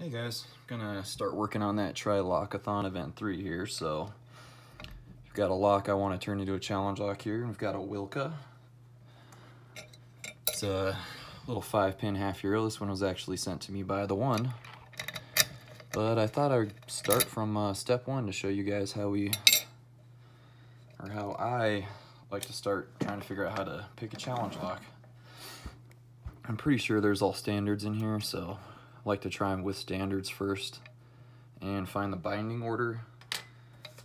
Hey guys, I'm gonna start working on that Trilockathon event 3 here. So we've got a lock I want to turn into a challenge lock here. We've got a Wilka. It's a little 5-pin half euro. This one was actually sent to me by the one, but I thought I'd start from step 1 to show you guys how I like to start trying to figure out how to pick a challenge lock. I'm pretty sure there's all standards in here, so I like to try them with standards first and find the binding order.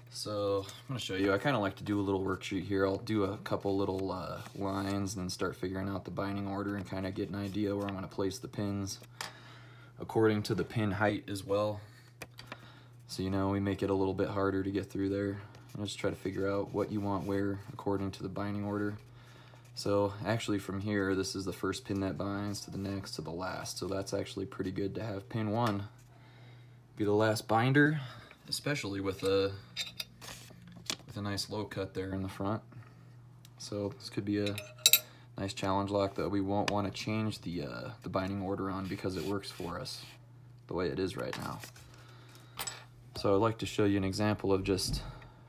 So I'm going to show you. I kind of like to do a little worksheet here. I'll do a couple little lines and then start figuring out the binding order and kind of get an idea where I'm going to place the pins according to the pin height as well. So, you know, we make it a little bit harder to get through there. And just try to figure out what you want where according to the binding order. So actually from here, this is the first pin that binds to the next to the last. So that's actually pretty good to have pin 1 be the last binder, especially with a nice low cut there in the front. So this could be a nice challenge lock that we won't want to change the binding order on because it works for us the way it is right now. So I'd like to show you an example of just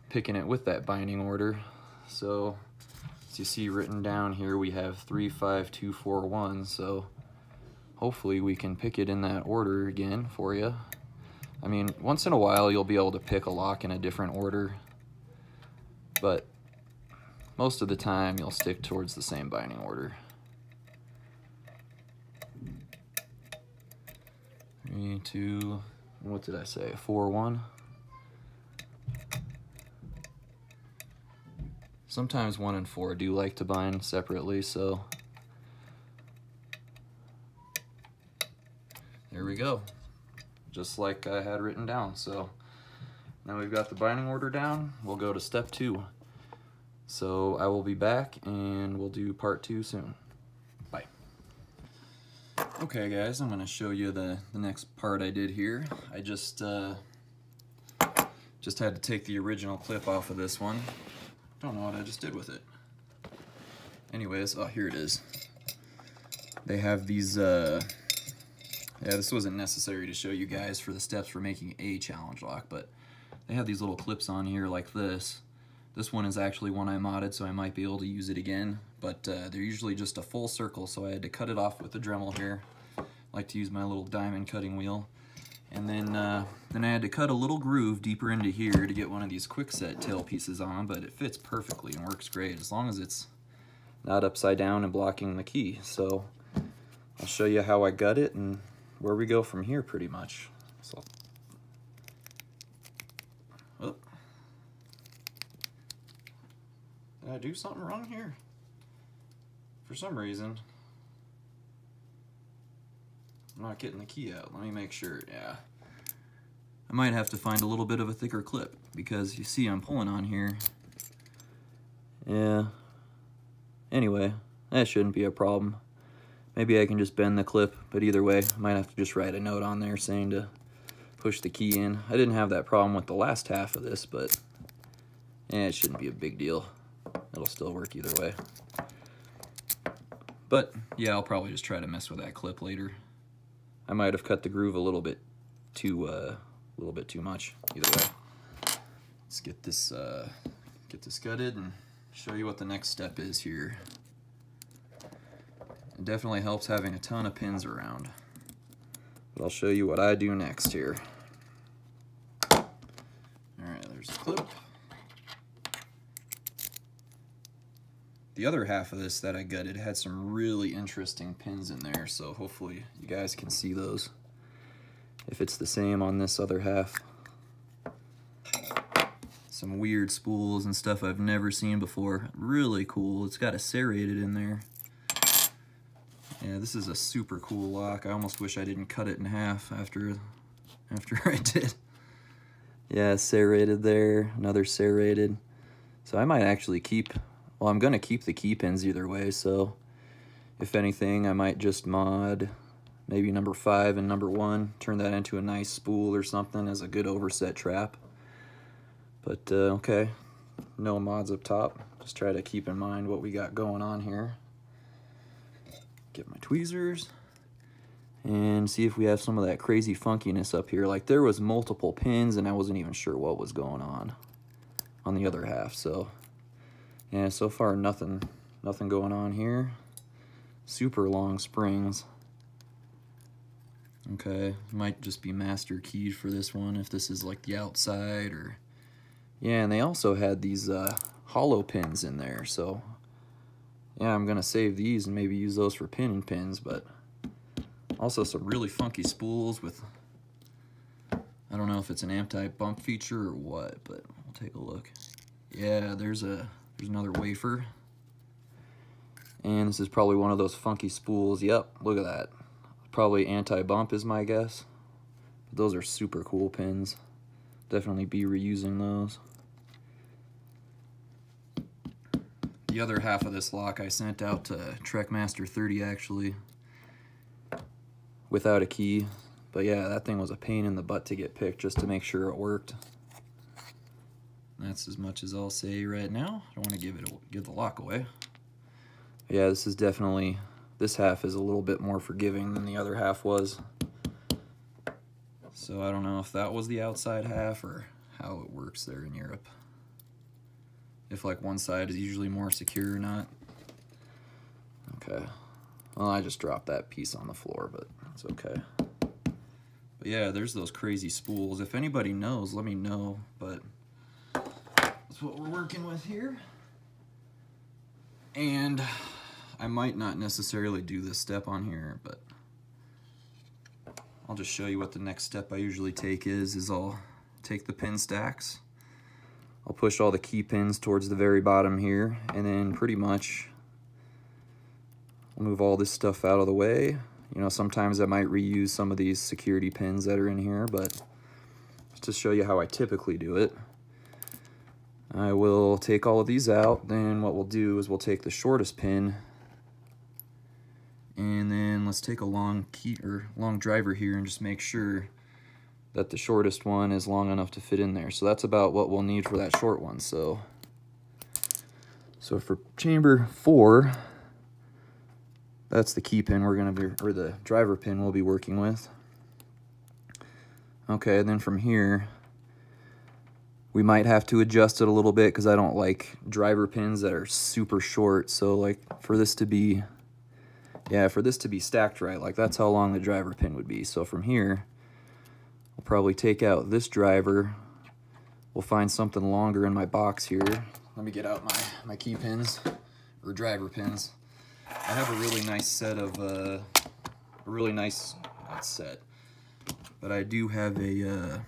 picking it with that binding order. So as you see written down here, we have 3, 5, 2, 4, 1. So hopefully we can pick it in that order again for you. I mean, once in a while you'll be able to pick a lock in a different order, but most of the time you'll stick towards the same binding order. 3, 2, what did I say? 4, 1. Sometimes 1 and 4 do like to bind separately, so there we go. Just like I had written down. So now we've got the binding order down, we'll go to step 2. So I will be back and we'll do part 2 soon. Bye. Okay guys, I'm going to show you the next part I did here. I just had to take the original clip off of this one. Don't know what I just did with it. Anyways, oh, here it is. They have these, yeah, this wasn't necessary to show you guys for the steps for making a challenge lock, but they have these little clips on here like this. This one is actually one I modded, so I might be able to use it again, but they're usually just a full circle, so I had to cut it off with a Dremel here. I like to use my little diamond cutting wheel. And then I had to cut a little groove deeper into here to get one of these quick set tail pieces on, but it fits perfectly and works great as long as it's not upside down and blocking the key. So I'll show you how I gut it and where we go from here pretty much. So, oh. Did I do something wrong here? For some reason, I'm not getting the key out. Let me make sure. Yeah, I might have to find a little bit of a thicker clip because you see I'm pulling on here. Yeah. Anyway, that shouldn't be a problem. Maybe I can just bend the clip, but either way, I might have to just write a note on there saying to push the key in. I didn't have that problem with the last half of this, but yeah, it shouldn't be a big deal. It'll still work either way. But yeah, I'll probably just try to mess with that clip later. I might have cut the groove a little bit too much. Either way, let's get this gutted and show you what the next step is here. It definitely helps having a ton of pins around, but I'll show you what I do next here. All right, there's the clip. The other half of this that I gutted had some really interesting pins in there, so hopefully you guys can see those if it's the same on this other half. Some weird spools and stuff I've never seen before. Really cool. It's got a serrated in there. Yeah, this is a super cool lock. I almost wish I didn't cut it in half after I did. Yeah, serrated there, another serrated. So I might actually keep, well, I'm gonna keep the key pins either way, so if anything, I might just mod maybe number 5 and number 1, turn that into a nice spool or something as a good overset trap. But okay, no mods up top. Just try to keep in mind what we got going on here. Get my tweezers, and see if we have some of that crazy funkiness up here. Like there was multiple pins and I wasn't even sure what was going on the other half. So yeah, so far nothing going on here. Super long springs. Okay, might just be master keyed for this one if this is like the outside, or yeah. And they also had these hollow pins in there, so yeah, I'm gonna save these and maybe use those for pinning pins. But also some really funky spools with, I don't know if it's an anti-bump feature or what, but we'll take a look. Yeah, there's another wafer. And this is probably one of those funky spools. Yep, look at that. Probably anti-bump is my guess. But those are super cool pins. Definitely be reusing those. The other half of this lock I sent out to Trekmaster 30 actually, without a key. But yeah, that thing was a pain in the butt to get picked just to make sure it worked. That's as much as I'll say right now. I don't want to give the lock away. Yeah, this is definitely, this half is a little bit more forgiving than the other half was. So I don't know if that was the outside half or how it works there in Europe. If like one side is usually more secure or not. Okay. Well, I just dropped that piece on the floor, but it's okay. But yeah, there's those crazy spools. If anybody knows, let me know. But that's what we're working with here. And I might not necessarily do this step on here, but I'll just show you what the next step I usually take is I'll take the pin stacks. I'll push all the key pins towards the very bottom here, and then pretty much I'll move all this stuff out of the way. You know, sometimes I might reuse some of these security pins that are in here, but just to show you how I typically do it, I will take all of these out. Then what we'll do is we'll take the shortest pin, and then let's take a long driver here and just make sure that the shortest one is long enough to fit in there. So that's about what we'll need for that short one. So for chamber 4, that's the key pin we're gonna be, or the driver pin we'll be working with. Okay, and then from here, we might have to adjust it a little bit because I don't like driver pins that are super short. So like for this to be, yeah, for this to be stacked right, like that's how long the driver pin would be. So from here, we'll probably take out this driver. We'll find something longer in my box here. Let me get out my key pins, or driver pins. I have a really nice set of, not set, but I do have a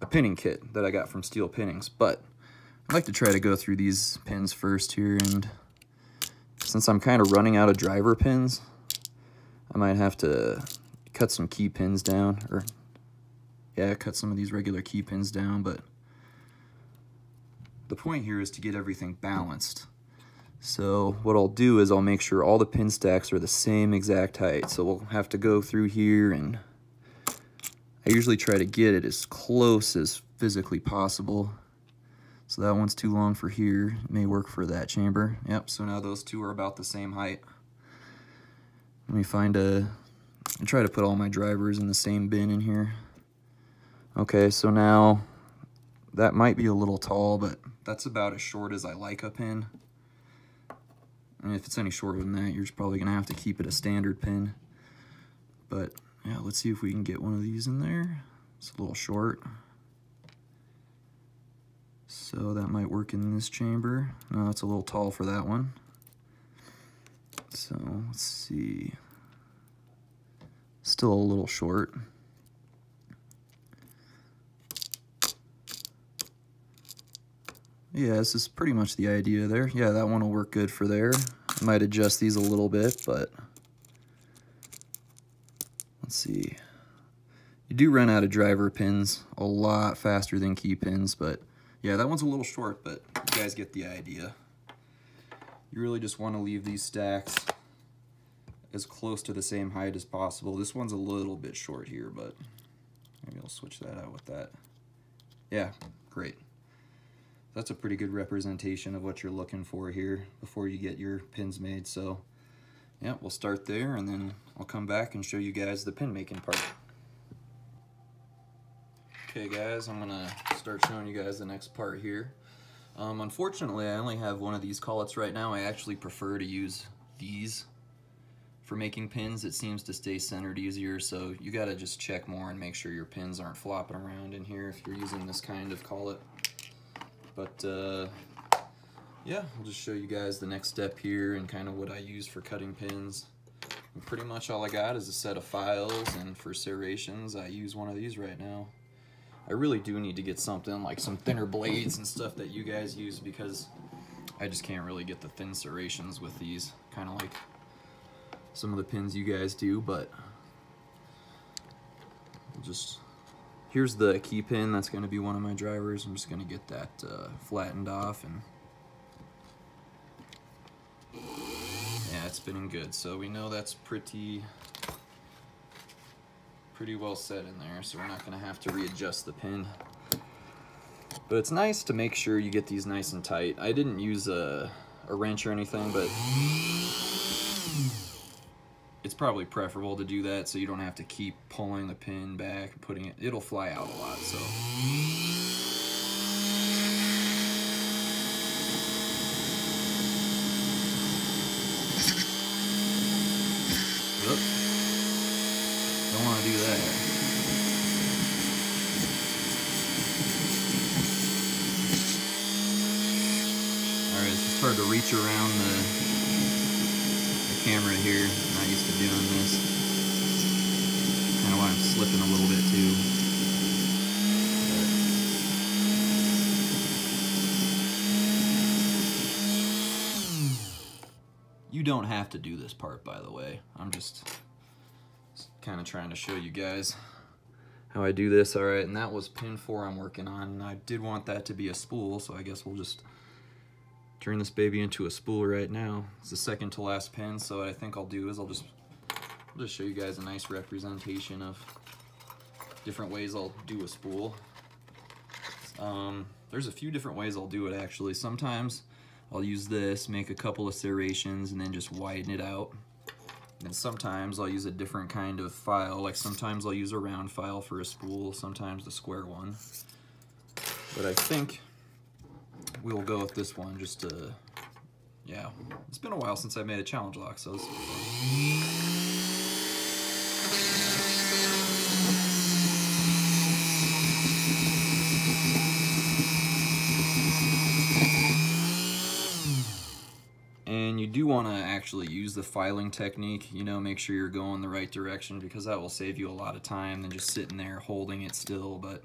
pinning kit that I got from Steel Pinnings. But I like to try to go through these pins first here, and since I'm kind of running out of driver pins, I might have to cut some key pins down, or yeah, cut some of these regular key pins down. But the point here is to get everything balanced. So what I'll do is I'll make sure all the pin stacks are the same exact height. So we'll have to go through here, and I usually try to get it as close as physically possible. So that one's too long for here. It may work for that chamber. Yep, so now those two are about the same height. Let me find I try to put all my drivers in the same bin in here. Okay, so now that might be a little tall, but that's about as short as I like a pin. And if it's any shorter than that, you're probably gonna have to keep it a standard pin. But yeah, let's see if we can get one of these in there. It's a little short. So that might work in this chamber. No, it's a little tall for that one. So let's see. Still a little short. Yeah, this is pretty much the idea there. Yeah, that one will work good for there. I might adjust these a little bit, but let's see. You do run out of driver pins a lot faster than key pins, but yeah, that one's a little short, but you guys get the idea. You really just want to leave these stacks as close to the same height as possible. This one's a little bit short here, but maybe I'll switch that out with that. Yeah, great. That's a pretty good representation of what you're looking for here before you get your pins made. So yeah, we'll start there, and then I'll come back and show you guys the pin making part. Okay guys, I'm gonna start showing you guys the next part here. Unfortunately, I only have one of these collets right now. I actually prefer to use these for making pins. It seems to stay centered easier, so you gotta just check more and make sure your pins aren't flopping around in here if you're using this kind of collet. But yeah, I'll just show you guys the next step here and kind of what I use for cutting pins. And pretty much all I got is a set of files, and for serrations I use one of these right now. I really do need to get something like some thinner blades and stuff that you guys use, because I just can't really get the thin serrations with these, kind of like some of the pins you guys do. But just, here's the key pin that's going to be one of my drivers. I'm just going to get that flattened off, and yeah, it's spinning good, so we know that's pretty well set in there, so we're not going to have to readjust the pin. But it's nice to make sure you get these nice and tight. I didn't use a wrench or anything, but it's probably preferable to do that so you don't have to keep pulling the pin back and putting it. It'll fly out a lot, so. Oops. Don't want to do that. Alright, it's just hard to reach around the camera here. I'm not used to doing this. Kind of why I'm slipping a little bit too. You don't have to do this part, by the way. I'm just kind of trying to show you guys how I do this. All right, and that was pin 4 I'm working on, and I did want that to be a spool, so I guess we'll just turn this baby into a spool right now. It's the second to last pin, so what I think I'll do is I'll just show you guys a nice representation of different ways I'll do a spool. There's a few different ways I'll do it, actually. Sometimes I'll use this, make a couple of serrations, and then just widen it out. And sometimes I'll use a different kind of file, like sometimes I'll use a round file for a spool, sometimes the square one. But I think we'll go with this one just to, yeah. It's been a while since I made a challenge lock, so it's fun. And you do want to actually use the filing technique, you know, make sure you're going the right direction, because that will save you a lot of time than just sitting there holding it still. But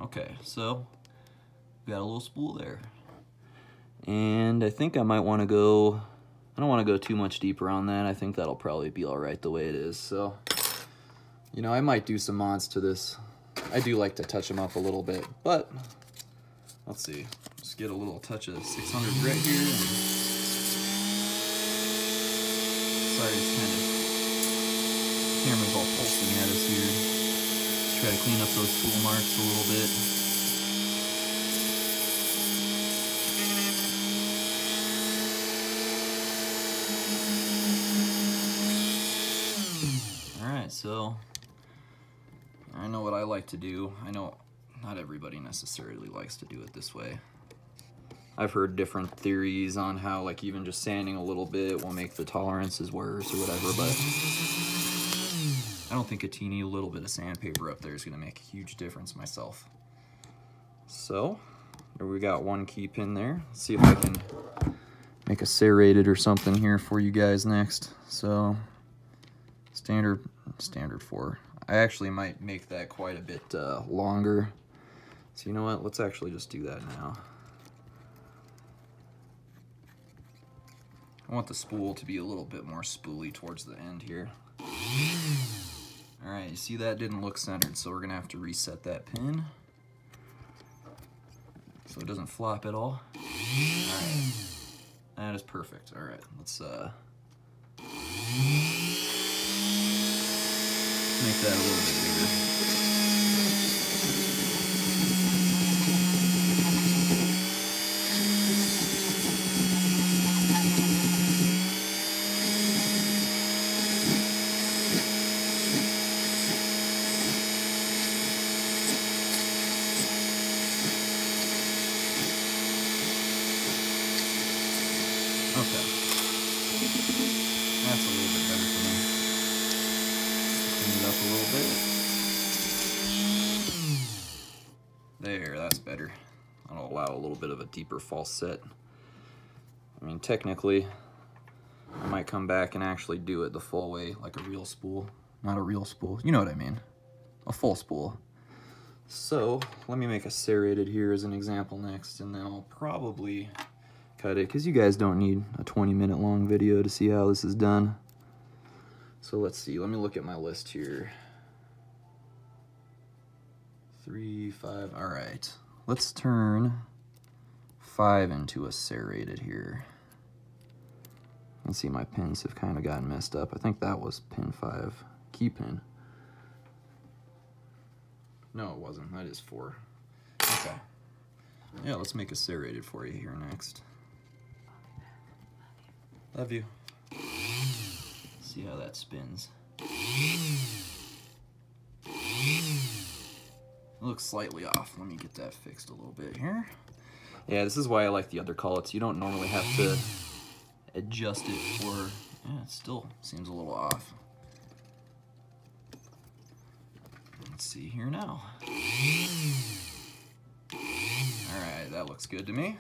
okay, so got a little spool there. And I think I might want to go, I don't want to go too much deeper on that. I think that'll probably be all right the way it is. So, you know, I might do some mods to this. I do like to touch them up a little bit, but let's see. Just get a little touch of 600 grit here. And sorry, it's kind of, camera's all pulsing at us here. Let's try to clean up those tool marks a little bit. So I know what I like to do. I know not everybody necessarily likes to do it this way. I've heard different theories on how, like, even just sanding a little bit will make the tolerances worse or whatever, but I don't think a teeny little bit of sandpaper up there is going to make a huge difference myself. So there we got one key pin there. Let's see if I can make a serrated or something here for you guys next. So standard standard 4. I actually might make that quite a bit longer. So you know what? Let's actually just do that now. I want the spool to be a little bit more spooly towards the end here. All right, you see that didn't look centered, so we're gonna have to reset that pin so it doesn't flop at all. All right, that is perfect. All right, let's make that a little bit bigger. Okay, that's a little bit better for me. Clean it up a little bit. There, that's better. That'll allow a little bit of a deeper false set. I mean, technically, I might come back and actually do it the full way, like a real spool. Not a real spool, you know what I mean. A full spool. So, let me make a serrated here as an example next, and then I'll probably cut it, because you guys don't need a 20-minute long video to see how this is done. So let's see, let me look at my list here. 3, 5, all right. Let's turn 5 into a serrated here. You can see my pins have kind of gotten messed up. I think that was pin 5, key pin. No, it wasn't, that is 4. Okay. Yeah, let's make a serrated for you here next. Love you. See how that spins. It looks slightly off. Let me get that fixed a little bit here. Yeah, this is why I like the other collets. You don't normally have to adjust it for... Yeah, it still seems a little off. Let's see here now. Alright, that looks good to me.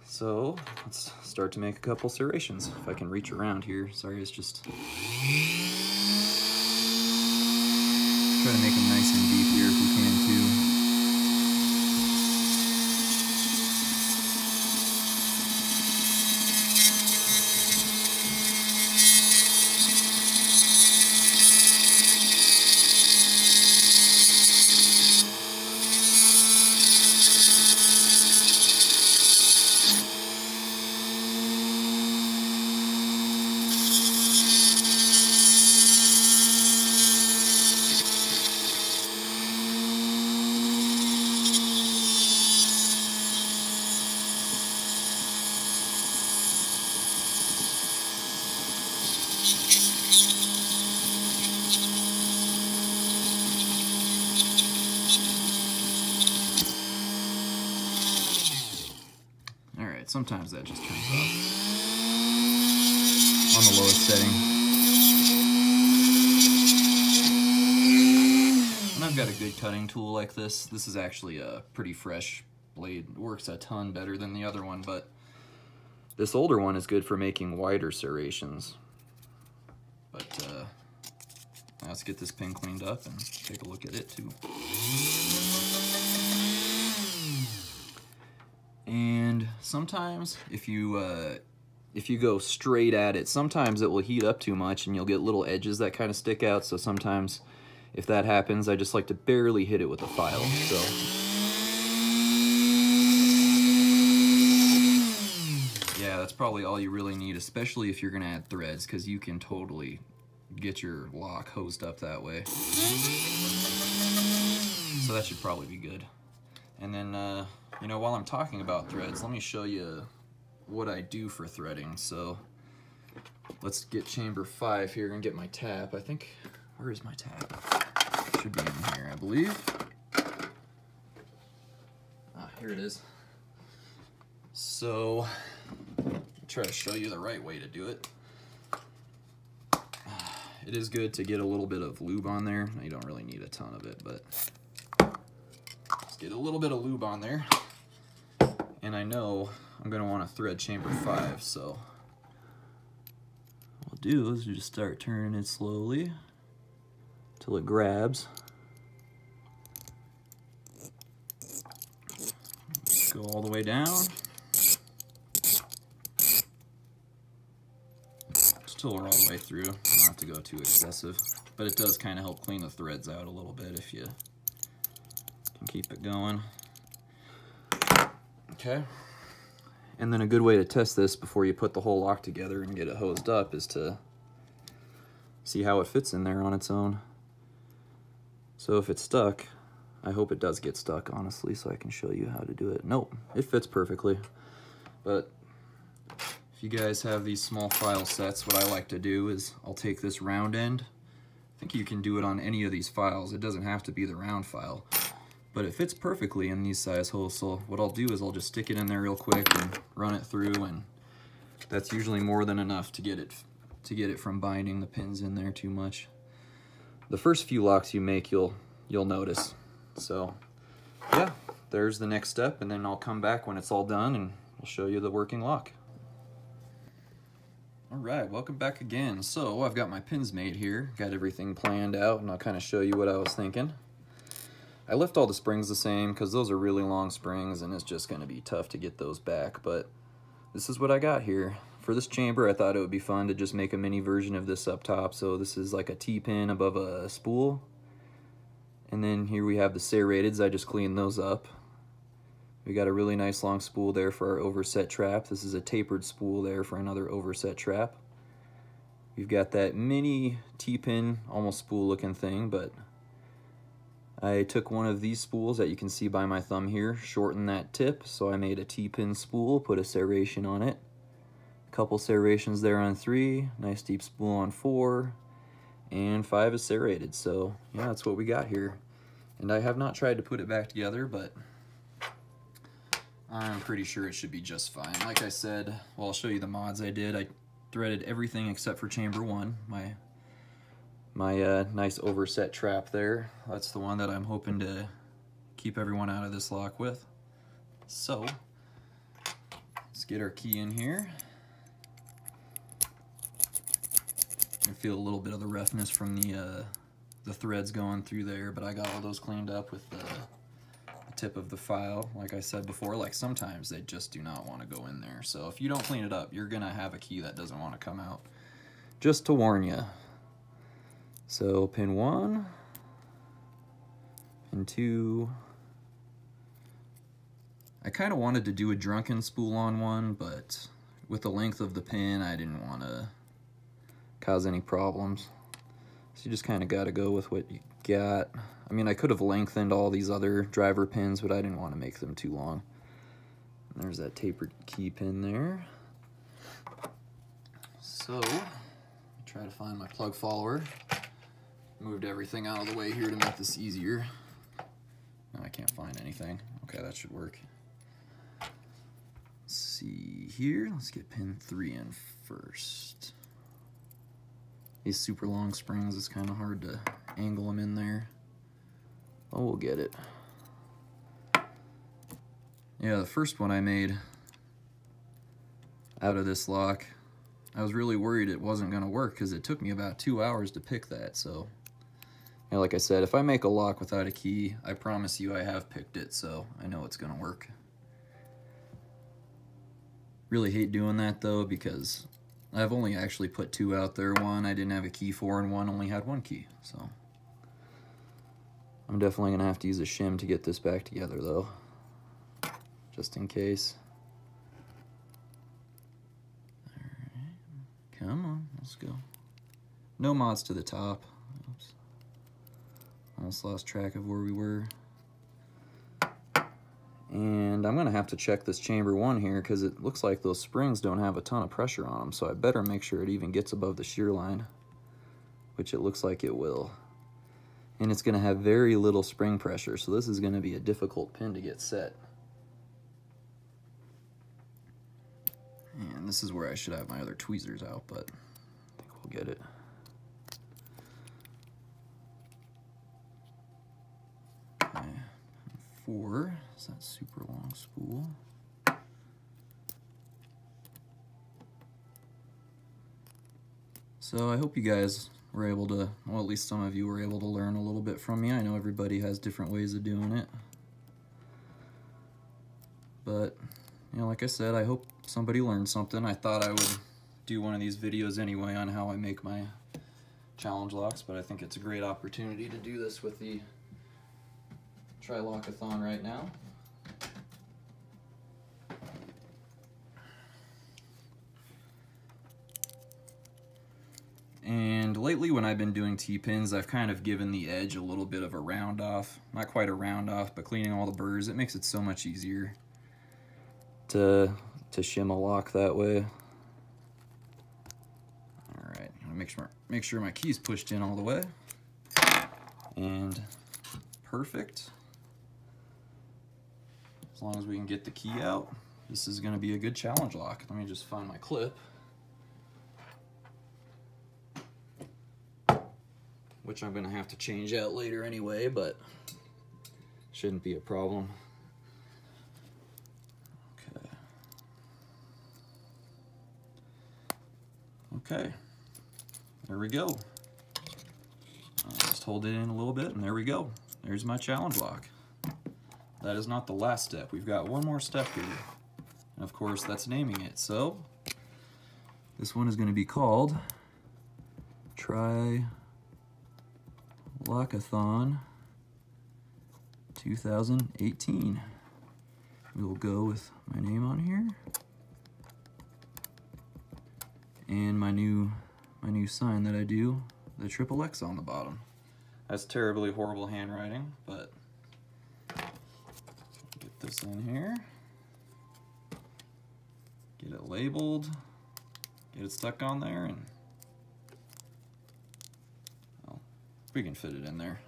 So let's start to make a couple serrations. If I can reach around here. Sorry, it's just... Try to make them nice and deep here if we can too. Sometimes that just turns off on the lowest setting. When I've got a good cutting tool like this is actually a pretty fresh blade. It works a ton better than the other one, but this older one is good for making wider serrations. But let's get this pin cleaned up and take a look at it too. And sometimes if you go straight at it, sometimes it will heat up too much and you'll get little edges that kind of stick out. So sometimes if that happens, I just like to barely hit it with a file. So yeah, that's probably all you really need, especially if you're gonna add threads, because you can totally get your lock hosed up that way. So that should probably be good. And then you know, while I'm talking about threads, let me show you what I do for threading. So let's get chamber 5 here and get my tap. I think, where is my tap? Should be in here, I believe. Ah, here it is. So I'll try to show you the right way to do it. It is good to get a little bit of lube on there. You don't really need a ton of it, but just get a little bit of lube on there. And I know I'm going to want to thread chamber 5, so we'll do is you just start turning it slowly till it grabs. Go all the way down. Still all the way through. Don't have to go too excessive, but it does kind of help clean the threads out a little bit if you can keep it going. Okay. And then a good way to test this before you put the whole lock together and get it hosed up is to see how it fits in there on its own. So if it's stuck, I hope it does get stuck, honestly, so I can show you how to do it. Nope, it fits perfectly. But if you guys have these small file sets, what I like to do is I'll take this round end. I think you can do it on any of these files. It doesn't have to be the round file, but it fits perfectly in these size holes. So what I'll do is I'll just stick it in there real quick and run it through, and that's usually more than enough to get it from binding the pins in there too much. The first few locks you make, you'll notice. So yeah, there's the next step, and then I'll come back when it's all done and I'll show you the working lock. All right, welcome back again. So I've got my pins made here, got everything planned out, and I'll kind of show you what I was thinking. I left all the springs the same because those are really long springs and it's just going to be tough to get those back, but this is what I got here. For this chamber, I thought it would be fun to just make a mini version of this up top. So this is like a T-pin above a spool. And then here we have the serrateds. I just cleaned those up. We got a really nice long spool there for our overset trap. This is a tapered spool there for another overset trap. We've got that mini T-pin, almost spool looking thing, but I took one of these spools that you can see by my thumb here, shortened that tip, so I made a T-pin spool, put a serration on it. A couple serrations there on 3, nice deep spool on 4, and 5 is serrated. So yeah, that's what we got here. And I have not tried to put it back together, but I'm pretty sure it should be just fine. Like I said, well, I'll show you the mods I did. I threaded everything except for chamber 1, my nice overset trap there. That's the one that I'm hoping to keep everyone out of this lock with. So let's get our key in here. I feel a little bit of the roughness from the threads going through there, but I got all those cleaned up with the tip of the file. Like I said before, like sometimes they just do not want to go in there. So if you don't clean it up, you're gonna have a key that doesn't want to come out. Just to warn you. So pin 1, pin 2. I kind of wanted to do a drunken spool on one, but with the length of the pin, I didn't want to cause any problems. So you just kind of got to go with what you got. I mean, I could have lengthened all these other driver pins, but I didn't want to make them too long. And there's that tapered key pin there. So, try to find my plug follower. Moved everything out of the way here to make this easier. No, I can't find anything. Okay, that should work. Let's see here. Let's get pin 3 in first. These super long springs, it's kind of hard to angle them in there. Oh, we'll get it. Yeah, the first one I made out of this lock, I was really worried it wasn't going to work because it took me about 2 hours to pick that. So, yeah, like I said, if I make a lock without a key, I promise you I have picked it, so I know it's going to work. Really hate doing that though, because I've only actually put 2 out there. One I didn't have a key for, and one only had 1 key. So I'm definitely going to have to use a shim to get this back together though, just in case. Alright, come on, let's go. No mods to the top. Oops. Almost lost track of where we were. And I'm going to have to check this chamber 1 here because it looks like those springs don't have a ton of pressure on them, so I better make sure it even gets above the shear line, which it looks like it will. And it's going to have very little spring pressure, so this is going to be a difficult pin to get set. And this is where I should have my other tweezers out, but I think we'll get it. Okay. 4 is that super long spool. So I hope you guys were able to, well, at least some of you were able to learn a little bit from me. I know everybody has different ways of doing it. But, you know, like I said, I hope somebody learned something. I thought I would do one of these videos anyway on how I make my challenge locks, but I think it's a great opportunity to do this with the Trilockathon right now. And lately when I've been doing T-pins, I've kind of given the edge a little bit of a round off. Not quite a round off, but cleaning all the burrs, it makes it so much easier to shim a lock that way. All right, make sure my key's pushed in all the way. And perfect. As long as we can get the key out, this is gonna be a good challenge lock. Let me just find my clip, which I'm gonna have to change out later anyway, but shouldn't be a problem. Okay, there we go. I'll just hold it in a little bit, and there we go. There's my challenge lock. That is not the last step. We've got one more step here. And of course, that's naming it. So, this one is going to be called Trilockathon 2018. We will go with my name on here. And my new sign that I do, the triple X on the bottom. That's terribly horrible handwriting, but get this in here, get it labeled, get it stuck on there, and well, we can fit it in there.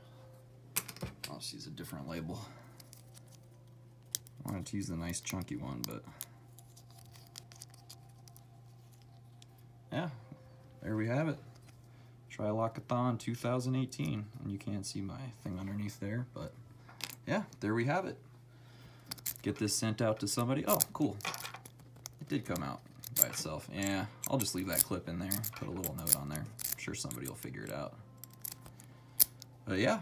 I'll just use a different label. I wanted to use the nice chunky one, but yeah, there we have it. Trilockathon 2018. And you can't see my thing underneath there, but yeah, there we have it. Get this sent out to somebody. Oh, cool. It did come out by itself. Yeah, I'll just leave that clip in there, put a little note on there. I'm sure somebody will figure it out. But yeah,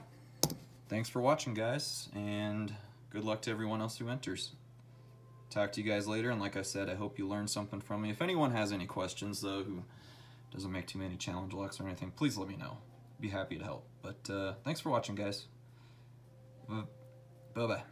thanks for watching, guys, and good luck to everyone else who enters. Talk to you guys later, and like I said, I hope you learned something from me. If anyone has any questions, though, who doesn't make too many challenge locks or anything, please let me know. Be happy to help. But thanks for watching, guys. Bye-bye.